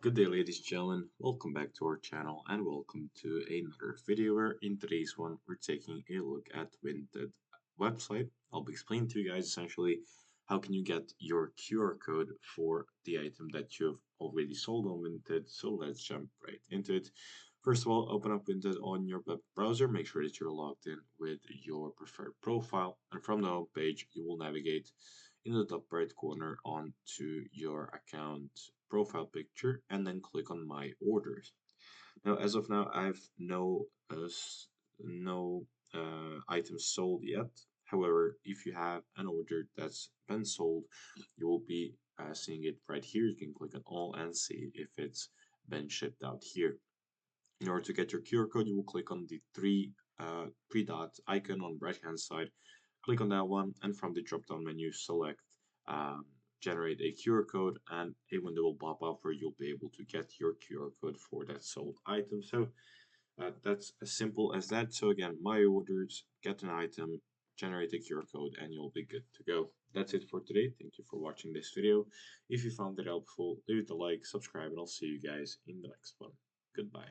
Good day, ladies and gentlemen. Welcome back to our channel and welcome to another video where in today's one we're taking a look at Vinted website. I'll be explaining to you guys essentially how can you get your QR code for the item that you've already sold on Vinted. So let's jump right into it. First of all, open up Vinted on your web browser. Make sure that you're logged in with your preferred profile, and from the home page you will navigate in the top right corner onto your account profile picture and then click on my orders. Now, as of now, I have no items sold yet. However, if you have an order that's been sold, you will be seeing it right here. You can click on all and see if it's been shipped out here. In order to get your QR code, you will click on the three dot icon on the right hand side. Click on that one, and from the drop down menu, select generate a QR code, and a window will pop up where you'll be able to get your QR code for that sold item. So that's as simple as that. So again, my orders, get an item, generate a QR code, and you'll be good to go. That's it for today. Thank you for watching this video. If you found it helpful, leave it a like, subscribe, and I'll see you guys in the next one. Goodbye.